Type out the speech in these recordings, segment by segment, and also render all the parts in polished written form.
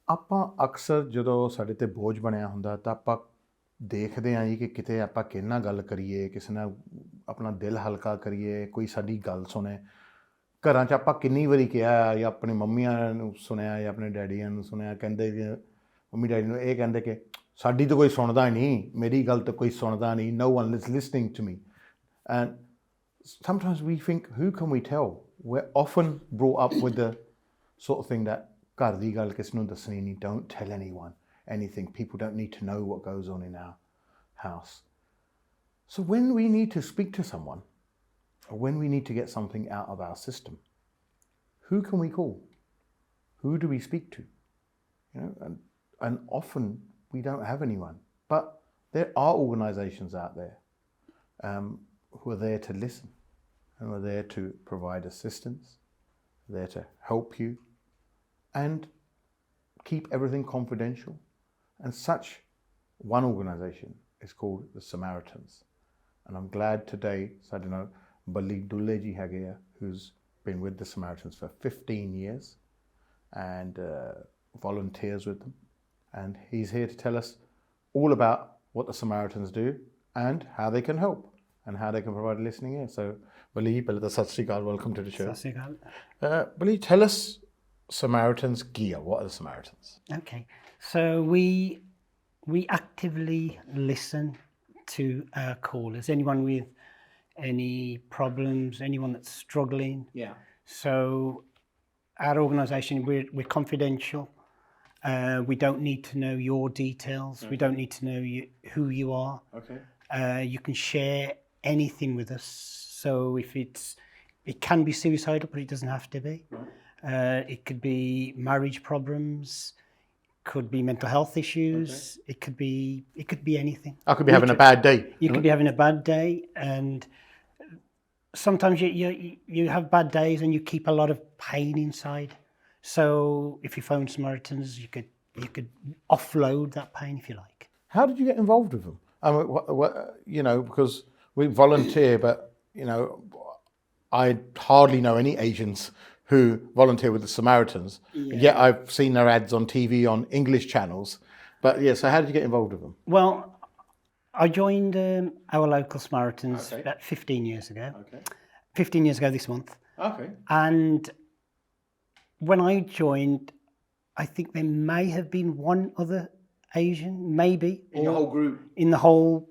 ਆਪਾਂ ਅਕਸਰ ਜਦੋਂ ਸਾਡੇ ਤੇ ਬੋਝ ਬਣਿਆ ਹੁੰਦਾ ਤਾਂ ਆਪਾਂ ਦੇਖਦੇ ਹਾਂ ਜੀ ਕਿ ਕਿਤੇ ਆਪਾਂ ਕਿਹਦੇ ਨਾਲ ਗੱਲ ਕਰੀਏ, ਕਿਸੇ ਨਾਲ ਆਪਣਾ ਦਿਲ ਹਲਕਾ ਕਰੀਏ, ਕੋਈ ਸਾਡੀ ਗੱਲ ਸੁਣੇ। ਘਰਾਂ 'ਚ ਆਪਾਂ ਕਿੰਨੀ ਵਾਰੀ ਕਿਹਾ ਜਾਂ ਆਪਣੀ ਮੰਮੀਆਂ ਨੂੰ ਸੁਣਿਆ ਜਾਂ ਆਪਣੇ ਡੈਡੀਆਂ ਨੂੰ ਸੁਣਿਆ, ਕਹਿੰਦੇ ਕਿ ਮੰਮੀ ਡੈਡੀ ਨੂੰ ਇਹ ਕਹਿੰਦੇ ਕਿ ਸਾਡੀ ਤਾਂ ਕੋਈ ਸੁਣਦਾ ਨਹੀਂ, ਮੇਰੀ ਗੱਲ ਤਾਂ ਕੋਈ ਸੁਣਦਾ ਨਹੀਂ, no one is listening to me. And sometimes we think, who can we tell? We're often brought up with the sort of thing that ਘਰ ਦੀ ਗੱਲ ਕਿਸ ਨੂੰ ਦੱਸਣੀ ਨਹੀਂ, don't tell anyone anything. People don't need to know what goes on in our house. So when we need to speak to someone, or when we need to get something out of our system, who can we call? Who do we speak to? You know, and often we don't have anyone. But there are organisations out there who are there to listen, and are there to provide assistance, there to help you, and keep everything confidential. And such one organisation is called the Samaritans. And I'm glad today, ਸਾਡੇ ਨਾਲ Bally Dulai ji ਹੈਗੇ ਆ, who's been with the Samaritans for 15 years and volunteers with them. And he's here to tell us all about what the Samaritans do and how they can help and how they can provide a listening ear. So Bally, ਪਹਿਲਾਂ ਤਾਂ ਸਤਿ ਸ਼੍ਰੀ ਅਕਾਲ, welcome to the show. ਸਤਿ ਸ਼੍ਰੀ ਅਕਾਲ. Bally, tell us Samaritans gear. What are the Samaritans? Okay, so we actively listen to our callers, anyone with any problems, anyone that's struggling. Yeah. So our organisation, we're confidential. We don't need to know your details. Okay. We don't need to know who you are. Okay. You can share anything with us. So if it can be suicidal, but it doesn't have to be. Right. It could be marriage problems, could be mental health issues. Okay. It could be anything. I could be having a bad day. You could be having a bad day, and sometimes you have bad days and you keep a lot of pain inside. So if you phone Samaritans, you could offload that pain if you like. How did you get involved with them? I mean, because we volunteer, but I hardly know any Asians who volunteer with the Samaritans. Yeah. Yet I've seen their ads on TV on English channels. But yeah, so how did you get involved with them? Well, I joined our local Samaritans about 15 years ago. Okay. 15 years ago this month. Okay. And when I joined, I think there may have been one other Asian, maybe. In your whole group? In the whole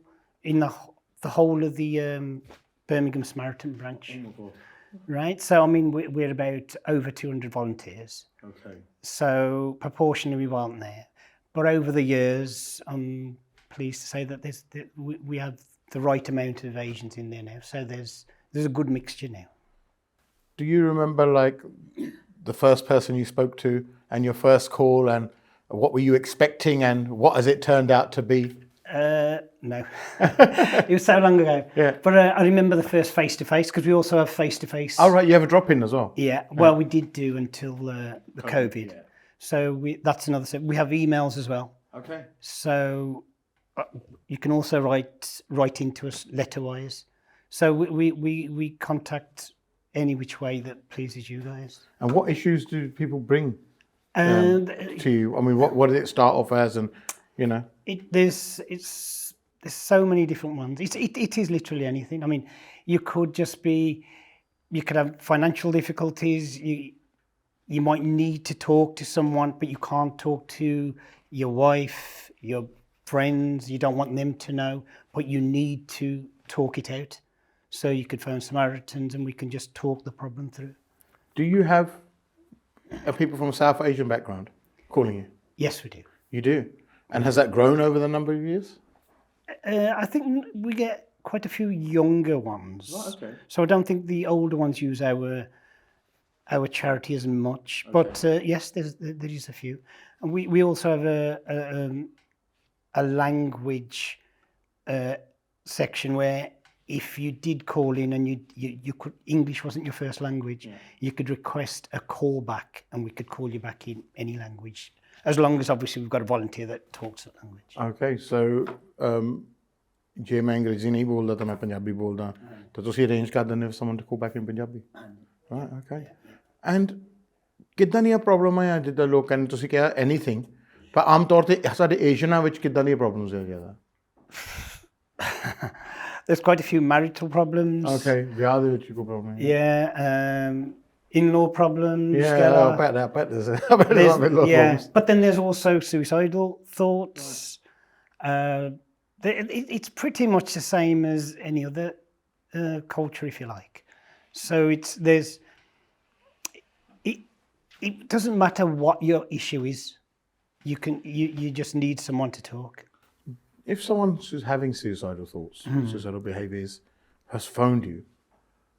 of the Birmingham Samaritan branch. Oh my God. Right, so I mean we're about over 200 volunteers. Okay. So proportionally we weren't there, but over the years, I'm pleased to say that we have the right amount of Asians in there now. So there's a good mixture now. Do you remember like the first person you spoke to and your first call, and what were you expecting, and what has it turned out to be? No, it was so long ago. Yeah. But I remember the first face-to-face, because we also have face-to-face. Oh, right, you have a drop-in as well? Yeah, well, we did do until the COVID. Yeah. So that's another thing. We have emails as well. Okay. So you can also write into us letter-wise. So we contact any which way that pleases you guys. And what issues do people bring to you? I mean, what did it start off as, and There's so many different ones. It is literally anything. I mean, you could have financial difficulties. You might need to talk to someone, but you can't talk to your wife, your friends. You don't want them to know, but you need to talk it out. So you could phone Samaritans and we can just talk the problem through. Do you have people from a South Asian background calling you? Yes, we do. You do? And has that grown over the number of years? I think we get quite a few younger ones. Oh, okay. So I don't think the older ones use our charity as much. Okay. But yes, there is a few. And we also have a language section where if you did call in and you could, English wasn't your first language, you could request a call back and we could call you back in any language. As long as obviously we've got a volunteer that talks that language. Okay, so ਜੇ ਮੈਂ ਅੰਗਰੇਜ਼ੀ ਨਹੀਂ ਬੋਲਦਾ ਤਾਂ ਮੈਂ ਪੰਜਾਬੀ ਬੋਲਦਾ ਤਾਂ ਤੁਸੀਂ arrange ਕਰ ਦਿੰਦੇ ਹੋ someone to call back in Punjabi? Right, okay. And ਕਿੱਦਾਂ ਦੀਆਂ ਪ੍ਰੋਬਲਮਾਂ ਆ ਜਿੱਦਾਂ ਲੋਕ ਕਹਿੰਦੇ ਤੁਸੀਂ ਕਿਹਾ ਐਨੀਥਿੰਗ ਪਰ ਆਮ ਤੌਰ ਤੇ ਸਾਡੇ ਏਸ਼ੀਅਨਾਂ ਵਿੱਚ ਕਿੱਦਾਂ ਦੀਆਂ ਪ੍ਰੋਬਲਮਸ ਹੈ ਜ਼ਿਆਦਾ There's quite a few marital problems. Okay ਵਿਆਹ ਦੇ ਵਿੱਚ ਕੋਈ ਪ੍ਰੋਬਲਮ ਹੈ Yeah, in-law problems. Yeah, I bet there's a lot of problems. But then there's also suicidal thoughts. It's pretty much the same as any other culture, if you like. So it doesn't matter what your issue is. You just need someone to talk. If someone who's having suicidal thoughts, suicidal behaviours, has phoned you,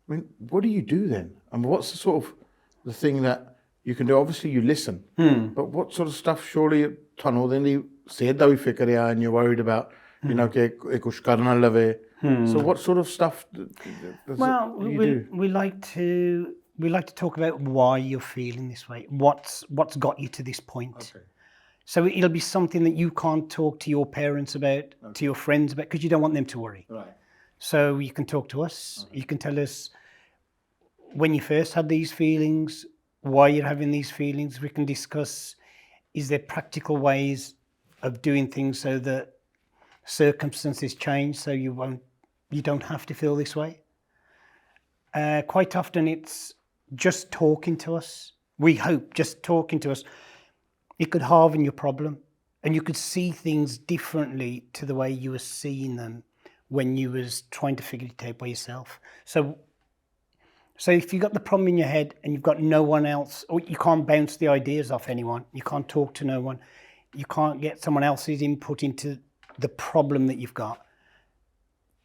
I mean, what do you do then? I mean, what's the sort of the thing that you can do? Obviously, you listen, but what sort of stuff? Surely, ਤੁਹਾਨੂੰ ਉਹਦੇ ਲਈ ਸਿਹਤ ਦਾ ਵੀ ਫਿਕਰ ਆ, and you're worried about, you know, ਕਿ ਇਹ ਕੁਛ ਕਰ ਨਾ ਲਵੇ. So, what sort of stuff? We like to talk about why you're feeling this way. What's got you to this point? Okay. So it'll be something that you can't talk to your parents about, to your friends about, because you don't want them to worry. Right. So you can talk to us. Okay. You can tell us when you first had these feelings, why you're having these feelings. We can discuss, is there practical ways of doing things so that circumstances change so you don't have to feel this way. Quite often it's just talking to us. We hope just talking to us. It could halve your problem and you could see things differently to the way you were seeing them when you was trying to figure it out by yourself. So if you've got the problem in your head and you've got no one else, or you can't bounce the ideas off anyone, you can't talk to no one, you can't get someone else's input into the problem that you've got,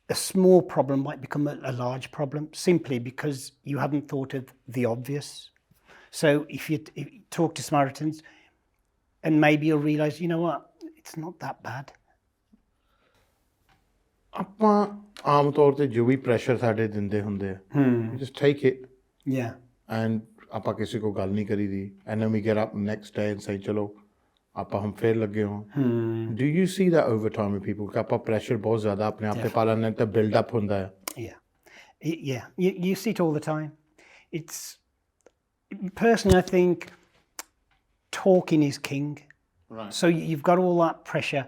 a small problem might become a large problem simply because you haven't thought of the obvious. So if you talk to Samaritans, and maybe you'll realise, you know what, it's not that bad. ਆਪਾਂ ਆਮ ਤੌਰ ਤੇ ਜੋ ਵੀ pressure ਸਾਡੇ ਦਿੰਦੇ ਹੁੰਦੇ ਆ just take it Yeah. and ਆਪਾਂ ਕਿਸੇ ਕੋ ਗੱਲ ਨਹੀਂ ਕਰੀਦੀ and then we get up next day and say ਚਲੋ ਆਪਾਂ ਹੁਣ ਫੇਰ ਲੱਗੇ ਹਾਂ do you see that over time with people ਕਿ ਆਪਾਂ ਪ੍ਰੈਸ਼ਰ ਬਹੁਤ ਜ਼ਿਆਦਾ ਆਪਣੇ ਆਪ ਤੇ ਪਾ ਲੈਂਦੇ ਤਾਂ ਬਿਲਡ ਅਪ ਹੁੰਦਾ ਹੈ Yeah, you see it all the time. It's personally, I think talking is king. Right. So you've got all that pressure.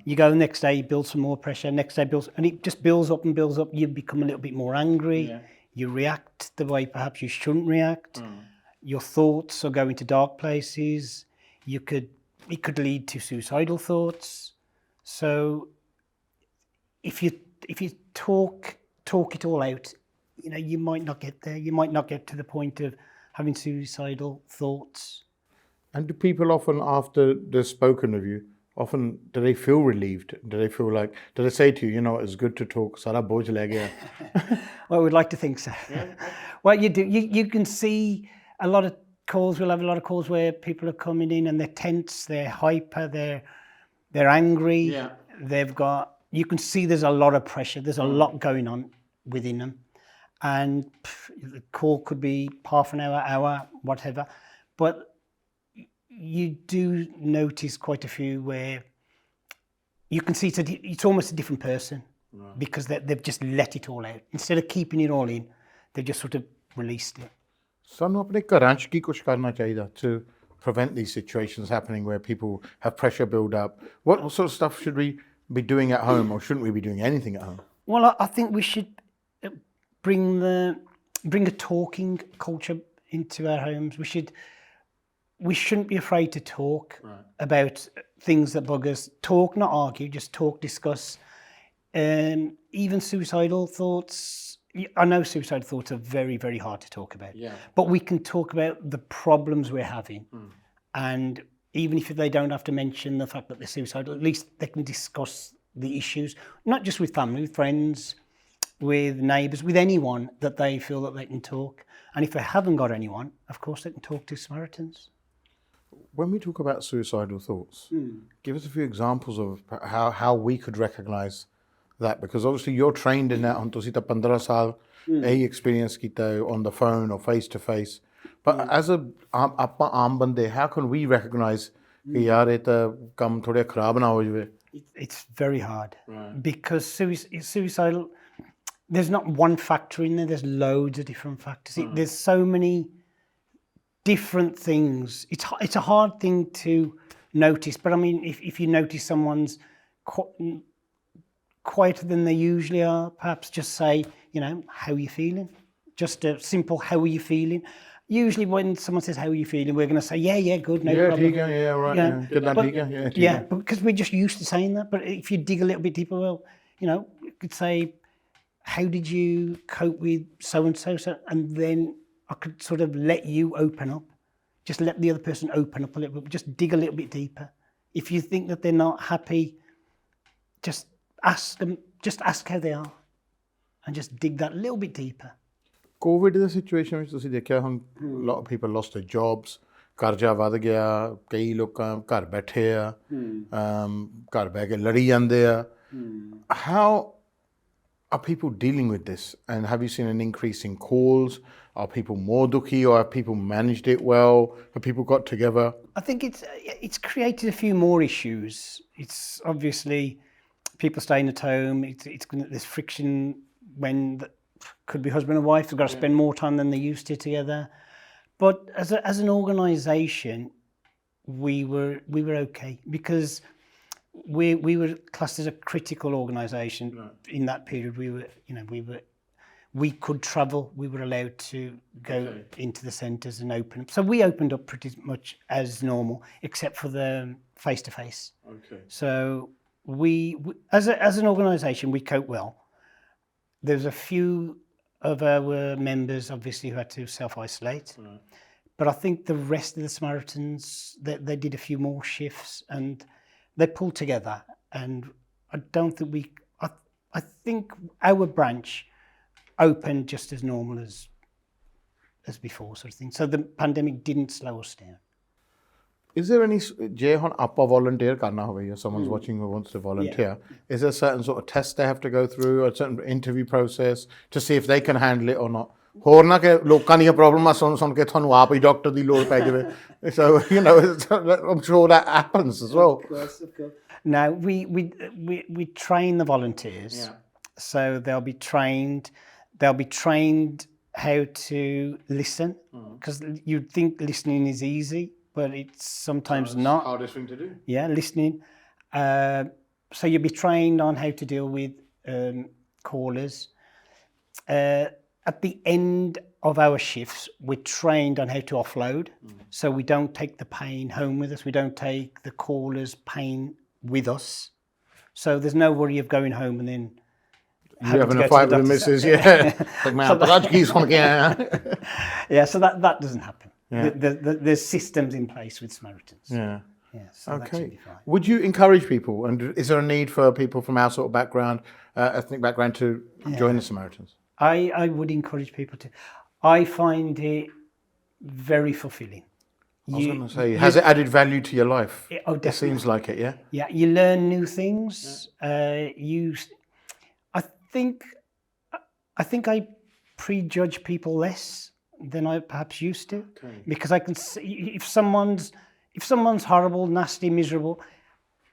You go the next day, you build some more pressure. Next day builds, and it just builds up and builds up. You become a little bit more angry. Yeah. You react the way perhaps you shouldn't react. Your thoughts are going to dark places. It could lead to suicidal thoughts. So if you talk it all out, you know, you might not get there. You might not get to the point of having suicidal thoughts. And do people often, after they've spoken with you, do they feel relieved? Do they feel like, do they say to you, you know, it's good to talk, sara boj le gaya? Well, we'd like to think so. Yeah. Well, you do. You can see a lot of calls. We'll have a lot of calls where people are coming in and they're tense, they're hyper, they're angry. Yeah. You can see there's a lot of pressure. There's a lot going on within them. And the call could be half an hour, whatever. But you do notice quite a few where you can see it's almost a different person. Right. Because they've just let it all out. Instead of keeping it all in, they've just sort of released it. ਸਾਨੂੰ ਆਪਣੇ ਘਰਾਂ 'ਚ ਕੀ ਕੁਛ ਕਰਨਾ ਚਾਹੀਦਾ to prevent these situations happening where people have pressure build up? What sort of stuff should we be doing at home, or shouldn't we be doing anything at home? Well, I think we should bring a talking culture into our homes. We shouldn't be afraid to talk about things that bug us. Talk, not argue, just talk, discuss. Even suicidal thoughts. I know suicidal thoughts are very, very hard to talk about. Yeah. But we can talk about the problems we're having. And even if they don't have to mention the fact that they're suicidal, at least they can discuss the issues, not just with family, with friends, with neighbours, with anyone that they feel that they can talk. And if they haven't got anyone, of course they can talk to Samaritans. When we talk about suicidal thoughts, give us a few examples of how we could recognise that, because obviously you're trained in that. ਤੁਸੀਂ ਤਾਂ 15 ਸਾਲ ਇਹੀ experience ਕੀਤਾ on the phone or face to face. But as ਆਪਾਂ ਆਮ ਬੰਦੇ, how can we recognise ਕਿ ਯਾਰ ਇਹ ਤਾਂ ਕੰਮ ਥੋੜ੍ਹਾ ਖਰਾਬ ਨਾ ਹੋ ਜਾਵੇ? It's very hard. Right. Because suicidal, there's not one factor in there. There's loads of different factors. There's so many different things. It's a hard thing to notice, but I mean, if you notice someone's quieter than they usually are, perhaps just say, you know, how are you feeling? Just a simple, how are you feeling? Usually when someone says, how are you feeling? We're going to say, yeah, good, no problem. Yeah, right. Yeah. Good night, yeah. Yeah, because we're just used to saying that. But if you dig a little bit deeper, well, you know, you could say, how did you cope with so-and-so? And then I could sort of let you open up. Just let the other person open up a little bit. Just dig a little bit deeper. If you think that they're not happy, just ask them, just ask how they are. And just dig that a little bit deeper. COVID the situation ਵਿੱਚ ਤੁਸੀਂ ਦੇਖਿਆ ਹੁਣ lot of people lost their jobs, ਕਰਜ਼ਾ ਵੱਧ ਗਿਆ, ਕਈ ਲੋਕਾਂ ਘਰ ਬੈਠੇ ਆ, ਘਰ ਬਹਿ ਕੇ ਲੜੀ ਜਾਂਦੇ ਆ. How are people dealing with this? And have you seen an increase in calls? Are people more dukhi, or have people managed it well? Have people got together? I think it's created a few more issues. It's obviously people staying at home. There's friction when could be husband and wife. They've got to spend more time than they used to together. But as an organisation, we were okay because we were classed as a critical organisation. Right. In that period. We could travel. We were allowed to go into the centres and open up. So we opened up pretty much as normal, except for the face-to-face. Okay. So we as an organisation, we cope well. There's a few of our members, obviously, who had to self-isolate. Right. But I think the rest of the Samaritans, they did a few more shifts and they pulled together. And I don't think I think our branch opened just as normal as before, sort of thing. So the pandemic didn't slow us down. Is there any, ਜੇ ਹੁਣ ਆਪਾਂ volunteer ਕਰਨਾ ਹੋਵੇ, or someone's watching who wants to volunteer, is there a certain sort of test they have to go through, or a certain interview process to see if they can handle it or not? ਹੋਰ ਨਾ ਕਿ ਲੋਕਾਂ ਦੀਆਂ ਪ੍ਰੋਬਲਮਾਂ ਸੁਣ ਕੇ ਤੁਹਾਨੂੰ ਆਪ ਹੀ doctor ਦੀ ਲੋੜ ਪੈ ਜਾਵੇ. So, you know, I'm sure that happens as well. Of course. Now, we train the volunteers. Yeah. So they'll be trained how to listen, because you'd think listening is easy, but it's sometimes not. Hardest thing to do. Yeah, listening. So you'll be trained on how to deal with callers. At the end of our shifts, we're trained on how to offload. So we don't take the pain home with us. We don't take the caller's pain with us. So there's no worry of going home and then having a fight with the missus, Yeah, so that doesn't happen. Yeah. There's systems in place with Samaritans. Yeah. So that should be fine. Would you encourage people, and is there a need for people from our sort of background, ethnic background, to join the Samaritans? I would encourage people to. I find it very fulfilling. I was going to say, has it added value to your life? Definitely. It seems like it, yeah? Yeah, you learn new things. Yeah. I think I prejudge people less than I perhaps used to, because I can see if someone's horrible, nasty, miserable,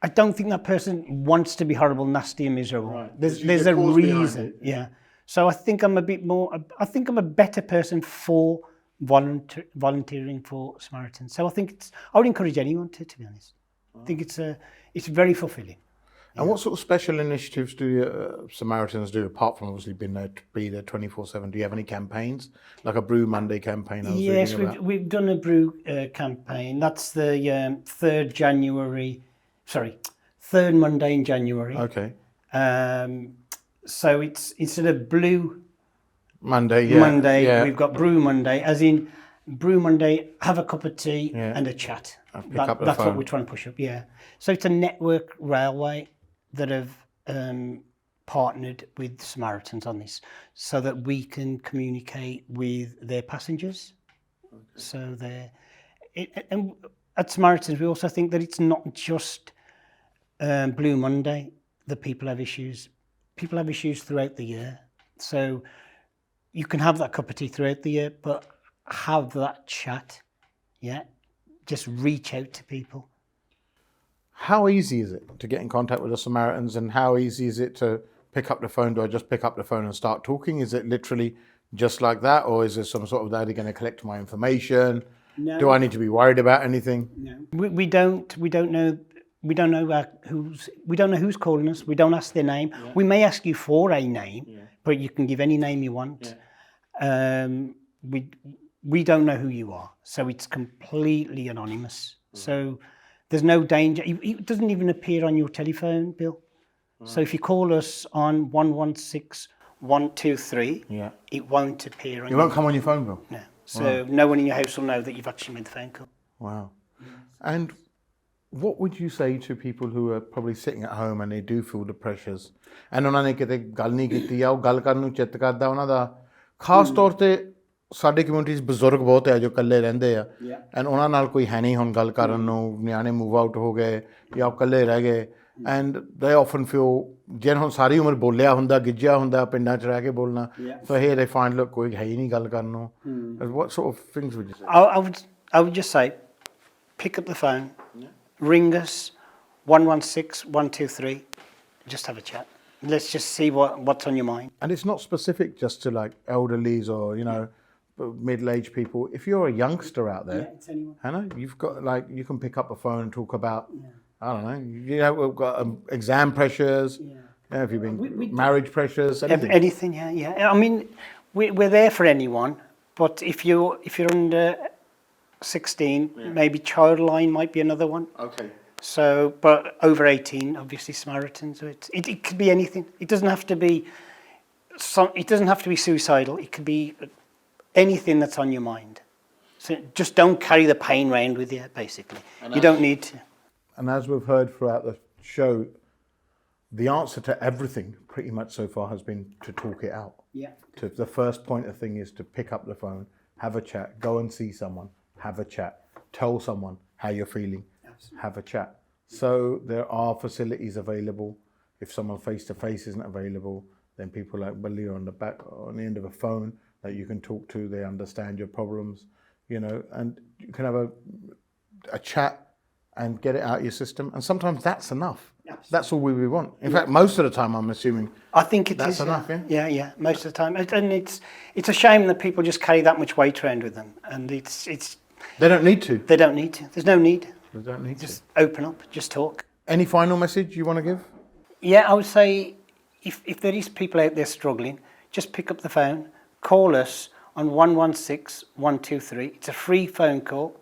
I don't think that person wants to be horrible, nasty, and miserable. Right. There's a reason. Yeah. So I think I'm I'm a better person for volunteering for Samaritans. So I would encourage anyone to be honest. I think it's very fulfilling. And what sort of special initiatives do Samaritans do, apart from obviously being there to be there 24/7? Do you have any campaigns, like a Brew Monday campaign? Yes, we've done a Brew campaign. That's the third Monday in January. Okay. So it's instead of Blue Monday, we've got Brew Monday, as in Brew Monday, have a cup of tea and a chat. That's what we're trying to push up, yeah. So it's a network railway that have partnered with the Samaritans on this, so that we can communicate with their passengers. Okay. So and at Samaritans, we also think that it's not just Blue Monday that people have issues. People have issues throughout the year. So you can have that cup of tea throughout the year, but have that chat, just reach out to people. How easy is it to get in contact with the Samaritans, and how easy is it to pick up the phone? Do I just pick up the phone and start talking? Is it literally just like that, or is there some sort of, are they going to collect my information? No. Do I need to be worried about anything? No. We don't know. We don't know who's calling us. We don't ask their name. Yeah. We may ask you for a name, but you can give any name you want. Yeah. We don't know who you are, so it's completely anonymous. So there's no danger. It doesn't even appear on your telephone, Bill. So if you call us on 116-123, it won't appear on. It won't come on your phone, Bill. No. So no one in your house will know that you've actually made the phone call. Wow. And what would you say to people who are probably sitting at home and they do feel the pressures and ਉਹਨਾਂ ਨੇ ਕਿਤੇ ਗੱਲ ਨਹੀਂ ਕੀਤੀ ਆ ਉਹ ਗੱਲ ਕਰਨ ਨੂੰ ਚਿੱਤ ਕਰਦਾ ਉਹਨਾਂ ਦਾ ਖਾਸ ਤੌਰ ਤੇ ਸਾਡੇ ਕਮਿਊਨਿਟੀ 'ਚ ਬਜ਼ੁਰਗ ਬਹੁਤ ਹੈ ਜੋ ਇਕੱਲੇ ਰਹਿੰਦੇ ਆ ਐਂਡ ਉਹਨਾਂ ਨਾਲ ਕੋਈ ਹੈ ਨਹੀਂ ਹੁਣ ਗੱਲ ਕਰਨ ਨੂੰ ਨਿਆਣੇ ਮੂਵ ਆਊਟ ਹੋ ਗਏ ਜਾਂ ਉਹ ਇਕੱਲੇ ਰਹਿ ਗਏ ਐਂਡ ਦੇ ਆਫਨ ਫੀਲ ਜਿਹਨ ਹੁਣ ਸਾਰੀ ਉਮਰ ਬੋਲਿਆ ਹੁੰਦਾ ਗਿੱਜਿਆ ਹੁੰਦਾ ਪਿੰਡਾਂ 'ਚ ਰਹਿ ਕੇ ਬੋਲਣਾ ਸੋ ਹੇ ਦੇ ਫਾਈਂਡ ਲੁੱਕ ਕੋਈ ਹੈ ਹੀ ਨਹੀਂ ਗੱਲ ਕਰਨ ਨੂੰ what sort of things would you say? I would just say pick up the phone, ring us 116-123, just have a chat. Let's just see what's on your mind. And it's not specific just to like elderlies or, you know, middle-aged people. If you're a youngster out there, it's anyone. Hannah, you've got like, you can pick up the phone and talk about, I don't know, you know, we've got exam pressures, if you've been marriage pressures, anything. Anything, yeah. I mean, we're there for anyone, but if you're under 16, maybe Childline might be another one. Okay. So, but over 18, obviously Samaritans. It could be anything. It doesn't have to be. It doesn't have to be suicidal. It could be anything that's on your mind. So just don't carry the pain around with you. Basically, you don't need to. And as we've heard throughout the show, the answer to everything, pretty much so far, has been to talk it out. Yeah. The first point of thing is to pick up the phone, have a chat, go and see someone, have a chat, tell someone how you're feeling. Have a chat. So there are facilities available. If someone face-to-face isn't available, then people like Bally are on the end of a phone that you can talk to. They understand your problems, you know, and you can have a chat and get it out of your system. And sometimes that's enough. Absolutely. That's all we want. In fact, most of the time, I'm assuming. I think that's enough. Yeah. Most of the time, and it's a shame that people just carry that much weight around with them, and it's. They don't need to. They don't need to. There's no need. They don't need just open up, just talk. Any final message you want to give? Yeah, I would say if there is people out there struggling, just pick up the phone, call us on 116-123. It's a free phone call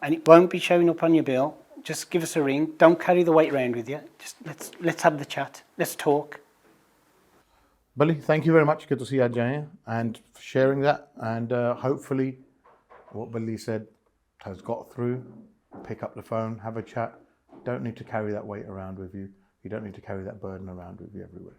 and it won't be showing up on your bill. Just give us a ring. Don't carry the weight around with you. Just let's have the chat. Let's talk. Bally, thank you very much. Good to see you, Ajay, and for sharing that. And hopefully what Bally said has got through. Pick up the phone, have a chat. Don't need to carry that weight around with you. You don't need to carry that burden around with you everywhere.